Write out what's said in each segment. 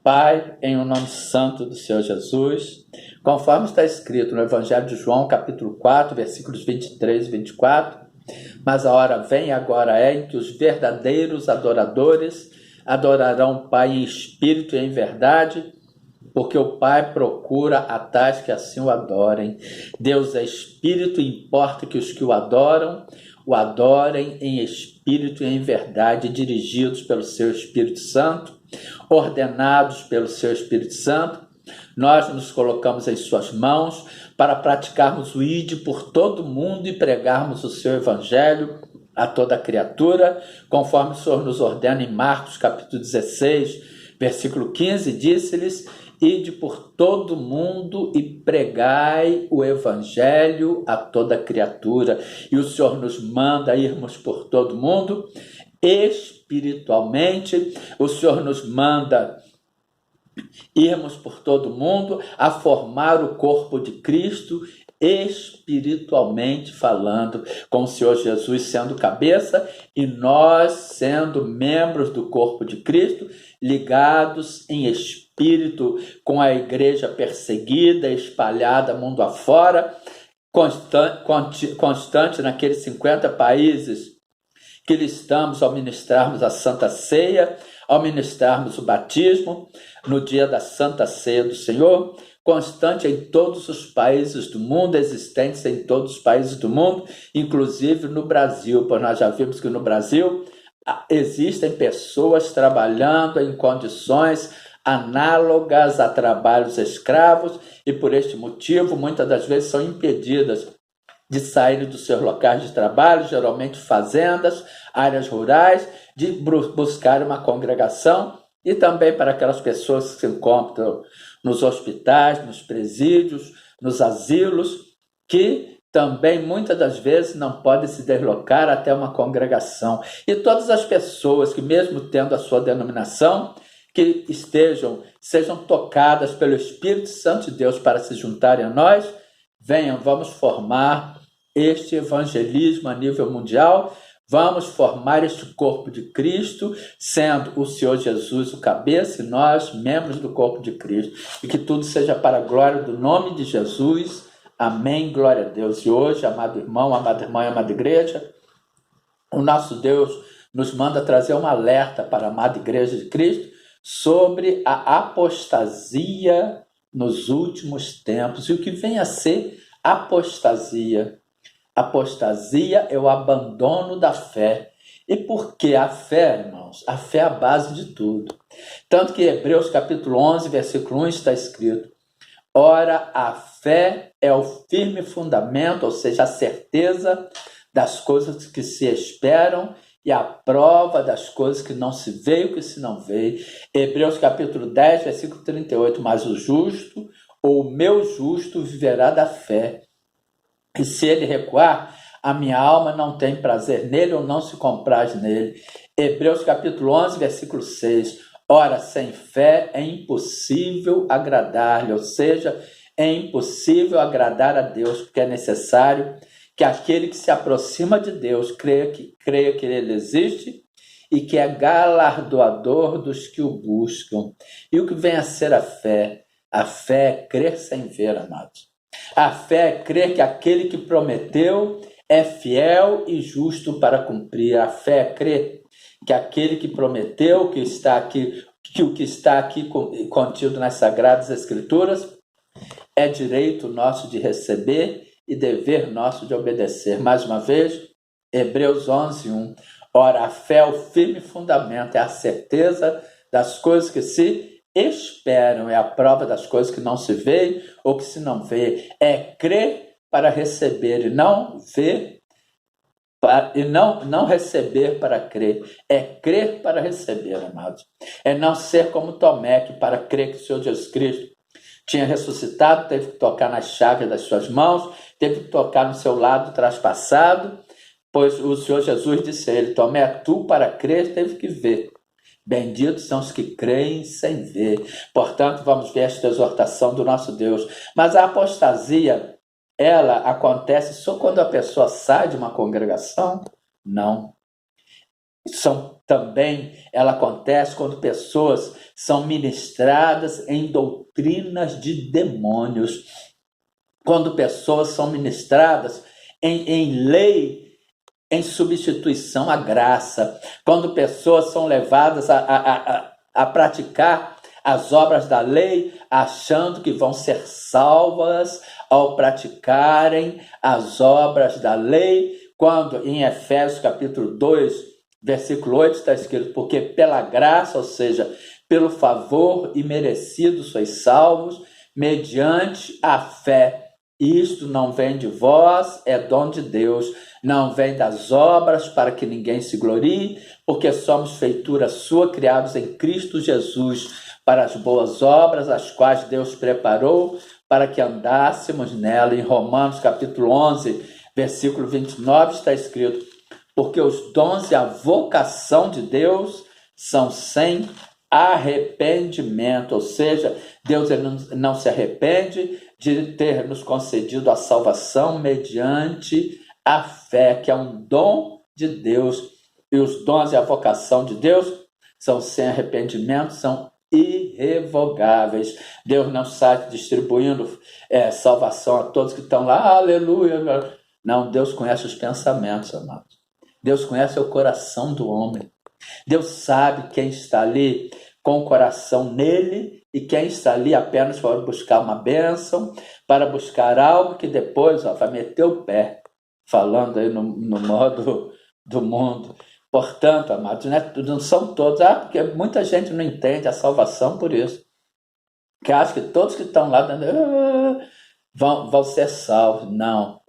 Pai, em o nome santo do Senhor Jesus, conforme está escrito no Evangelho de João, capítulo 4, versículos 23 e 24, mas a hora vem e agora é em que os verdadeiros adoradores adorarão o Pai em espírito e em verdade, porque o Pai procura a tais que assim o adorem. Deus é espírito e importa que os que o adorem em espírito e em verdade, dirigidos pelo seu Espírito Santo, ordenados pelo seu Espírito Santo. Nós nos colocamos em suas mãos para praticarmos o ide por todo mundo e pregarmos o seu evangelho a toda criatura, conforme o Senhor nos ordena em Marcos capítulo 16, versículo 15, disse-lhes: ide por todo mundo e pregai o evangelho a toda criatura. E o Senhor nos manda irmos por todo mundo espiritualmente, o Senhor nos manda irmos por todo mundo a formar o corpo de Cristo, espiritualmente falando, com o Senhor Jesus sendo cabeça e nós sendo membros do corpo de Cristo, ligados em espírito com a igreja perseguida, espalhada mundo afora, constante naqueles 50 países que listamos ao ministrarmos a Santa Ceia, ao ministrarmos o batismo, no dia da Santa Ceia do Senhor, constante em todos os países do mundo, existentes em todos os países do mundo, inclusive no Brasil, pois nós já vimos que no Brasil existem pessoas trabalhando em condições análogas a trabalhos escravos e por este motivo muitas das vezes são impedidas de saírem dos seus locais de trabalho, geralmente fazendas, áreas rurais, de buscar uma congregação, e também para aquelas pessoas que se encontram nos hospitais, nos presídios, nos asilos, que também muitas das vezes não podem se deslocar até uma congregação. E todas as pessoas que, mesmo tendo a sua denominação, que sejam tocadas pelo Espírito Santo de Deus para se juntarem a nós, venham, vamos formar este evangelismo a nível mundial, vamos formar este corpo de Cristo, sendo o Senhor Jesus o cabeça e nós membros do corpo de Cristo, e que tudo seja para a glória do nome de Jesus, amém, glória a Deus. E hoje, amado irmão, amada irmã e amada igreja, o nosso Deus nos manda trazer um alerta para a amada igreja de Cristo sobre a apostasia nos últimos tempos. E o que vem a ser apostasia? Apostasia é o abandono da fé. E por que a fé, irmãos? A fé é a base de tudo. Tanto que em Hebreus capítulo 11, versículo 1 está escrito: ora, a fé é o firme fundamento, ou seja, a certeza das coisas que se esperam e a prova das coisas que não se vê e que se não vê. Hebreus capítulo 10, versículo 38, mas o justo, ou o meu justo, viverá da fé. E se ele recuar, a minha alma não tem prazer nele ou não se compraz nele. Hebreus capítulo 11, versículo 6. Ora, sem fé é impossível agradar-lhe, ou seja, é impossível agradar a Deus, porque é necessário que aquele que se aproxima de Deus creia que ele existe e que é galardoador dos que o buscam. E o que vem a ser a fé? A fé é crer sem ver, amados. A fé é crer que aquele que prometeu é fiel e justo para cumprir. A fé é crer que aquele que prometeu, que o que está aqui contido nas Sagradas Escrituras, é direito nosso de receber e dever nosso de obedecer. Mais uma vez, Hebreus 11, 1. Ora, a fé é o firme fundamento, é a certeza das coisas que se esperam, é a prova das coisas que não se vê ou que se não vê. É crer para receber e não ver e não receber para crer. É crer para receber, amados. É não ser como Tomé, que para crer que o Senhor Jesus Cristo tinha ressuscitado, teve que tocar nas chagas das suas mãos, teve que tocar no seu lado traspassado, pois o Senhor Jesus disse a ele: Tomé, tu para crer teve que ver. Benditos são os que creem sem ver. Portanto, vamos ver esta exortação do nosso Deus. Mas a apostasia, ela acontece só quando a pessoa sai de uma congregação? Não. ela acontece quando pessoas são ministradas em doutrinas de demônios, quando pessoas são ministradas em lei em substituição à graça, quando pessoas são levadas a praticar as obras da lei, achando que vão ser salvas ao praticarem as obras da lei, quando em Efésios capítulo 2, versículo 8 está escrito, porque pela graça, ou seja, pelo favor imerecido sois salvos, mediante a fé. Isto não vem de vós, é dom de Deus, não vem das obras para que ninguém se glorie, porque somos feitura sua, criados em Cristo Jesus, para as boas obras, as quais Deus preparou para que andássemos nela. Em Romanos capítulo 11, versículo 29 está escrito, porque os dons e a vocação de Deus são sem arrependimento, ou seja, Deus ele não se arrepende de ter nos concedido a salvação mediante a fé, que é um dom de Deus, e os dons e a vocação de Deus são sem arrependimento, são irrevogáveis. Deus não sai distribuindo salvação a todos que estão lá, aleluia. Não, Deus conhece os pensamentos, amados. Deus conhece o coração do homem. Deus sabe quem está ali com o coração nele e quem está ali apenas para buscar uma bênção, para buscar algo que depois vai meter o pé, falando aí no modo do mundo. Portanto, amados, não são todos, porque muita gente não entende a salvação por isso, que acha que todos que estão lá vão ser salvos. Não.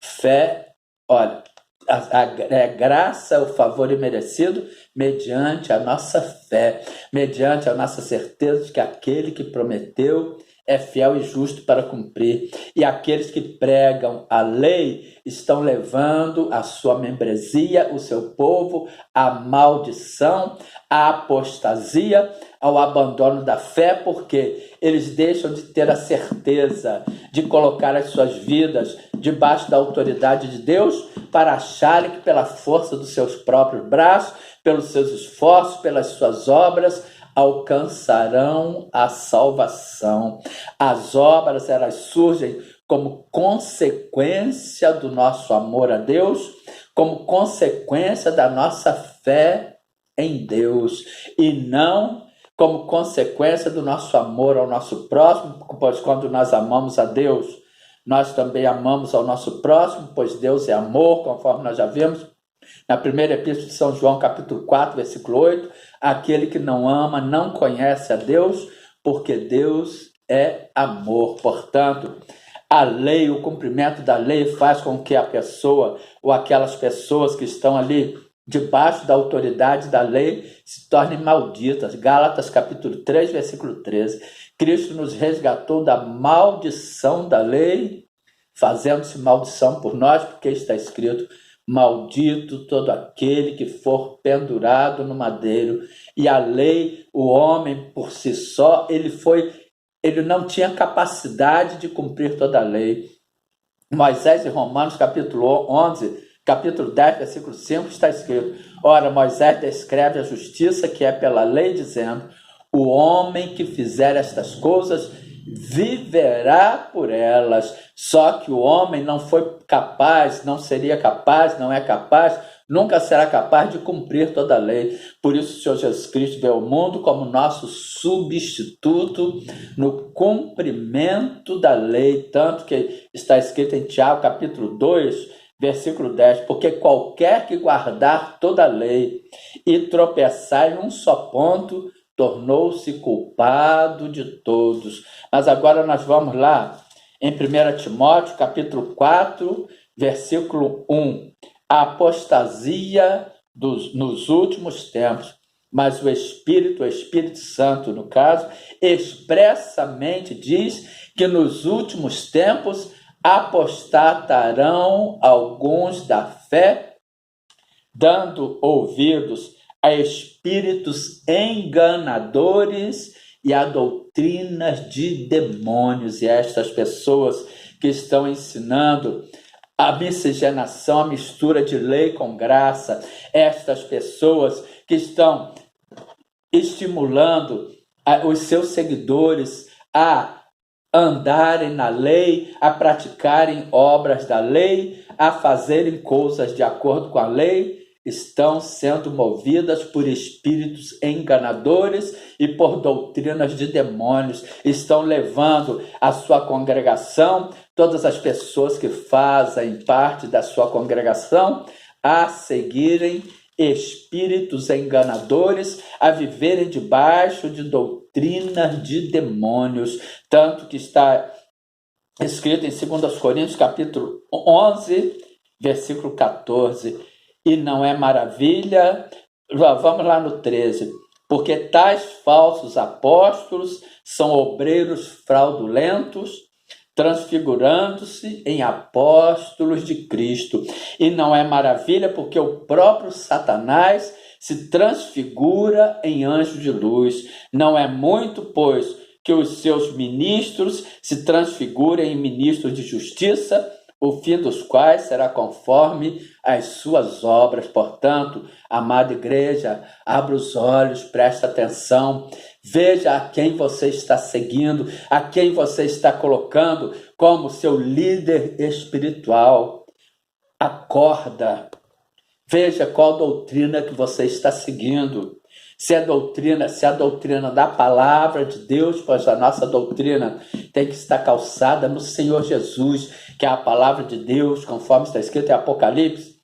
Fé, olha, a graça, o favor imerecido, mediante a nossa fé, mediante a nossa certeza de que aquele que prometeu é fiel e justo para cumprir. E aqueles que pregam a lei estão levando a sua membresia, o seu povo, à maldição, à apostasia, ao abandono da fé, porque eles deixam de ter a certeza de colocar as suas vidas debaixo da autoridade de Deus, para acharem que pela força dos seus próprios braços, pelos seus esforços, pelas suas obras, alcançarão a salvação. As obras, elas surgem como consequência do nosso amor a Deus, como consequência da nossa fé em Deus, e não como consequência do nosso amor ao nosso próximo, pois quando nós amamos a Deus, nós também amamos ao nosso próximo, pois Deus é amor, conforme nós já vimos na primeira epístola de São João, capítulo 4, versículo 8, aquele que não ama não conhece a Deus, porque Deus é amor. Portanto, a lei, o cumprimento da lei faz com que a pessoa ou aquelas pessoas que estão ali debaixo da autoridade da lei se tornem malditas. Gálatas capítulo 3, versículo 13. Cristo nos resgatou da maldição da lei, fazendo-se maldição por nós, porque está escrito: maldito todo aquele que for pendurado no madeiro. E a lei, o homem por si só, ele não tinha capacidade de cumprir toda a lei. Moisés, em Romanos capítulo 11, capítulo 10, versículo 5, está escrito: ora, Moisés descreve a justiça que é pela lei, dizendo: o homem que fizer estas coisas viverá por elas. Só que o homem não foi capaz, não seria capaz, não é capaz, nunca será capaz de cumprir toda a lei. Por isso o Senhor Jesus Cristo veio ao mundo como nosso substituto no cumprimento da lei, tanto que está escrito em Tiago capítulo 2, versículo 10, porque qualquer que guardar toda a lei e tropeçar em um só ponto, tornou-se culpado de todos. Mas agora nós vamos lá em 1 Timóteo, capítulo 4, versículo 1. A apostasia nos últimos tempos. Mas o Espírito Santo, no caso, expressamente diz que nos últimos tempos apostatarão alguns da fé, dando ouvidos a espíritos enganadores e a doutrinas de demônios. E estas pessoas que estão ensinando a miscigenação, a mistura de lei com graça. Estas pessoas que estão estimulando os seus seguidores a andarem na lei, a praticarem obras da lei, a fazerem coisas de acordo com a lei, estão sendo movidas por espíritos enganadores e por doutrinas de demônios. Estão levando a sua congregação, todas as pessoas que fazem parte da sua congregação, a seguirem espíritos enganadores, a viverem debaixo de doutrinas de demônios, tanto que está escrito em 2 Coríntios capítulo 11, versículo 14, e não é maravilha, vamos lá no 13, porque tais falsos apóstolos são obreiros fraudulentos, transfigurando-se em apóstolos de Cristo. E não é maravilha, porque o próprio Satanás se transfigura em anjo de luz. Não é muito, pois, que os seus ministros se transfigurem em ministros de justiça, o fim dos quais será conforme as suas obras. Portanto, amada igreja, abra os olhos, preste atenção, veja a quem você está seguindo, a quem você está colocando como seu líder espiritual. Acorda, veja qual doutrina que você está seguindo. Se a doutrina da palavra de Deus, pois a nossa doutrina tem que estar calçada no Senhor Jesus, que é a palavra de Deus, conforme está escrito em Apocalipse,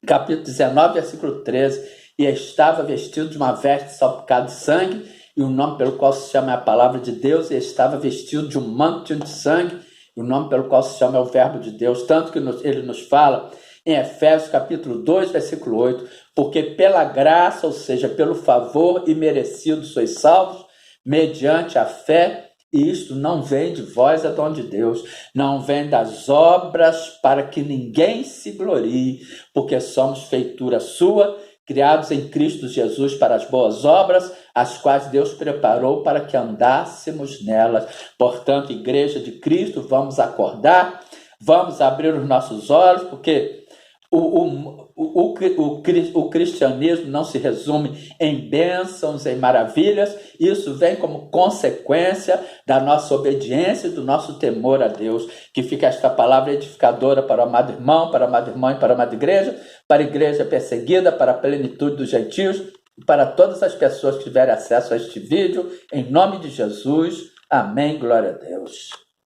capítulo 19, versículo 13, e estava vestido de uma veste salpicada de sangue, e o nome pelo qual se chama é a palavra de Deus, e estava vestido de um manto de sangue, e o nome pelo qual se chama é o verbo de Deus, tanto que ele nos fala em Efésios capítulo 2, versículo 8, porque pela graça, ou seja, pelo favor imerecido sois salvos, mediante a fé, e isto não vem de vós, é dom de Deus, não vem das obras para que ninguém se glorie, porque somos feitura sua, criados em Cristo Jesus para as boas obras, as quais Deus preparou para que andássemos nelas. Portanto, igreja de Cristo, vamos acordar, vamos abrir os nossos olhos, porque o cristianismo não se resume em bênçãos, em maravilhas. Isso vem como consequência da nossa obediência e do nosso temor a Deus. Que fica esta palavra edificadora para o amado irmão, para a amada irmã e para a amada igreja, para a igreja perseguida, para a plenitude dos gentios e para todas as pessoas que tiverem acesso a este vídeo. Em nome de Jesus, amém, glória a Deus.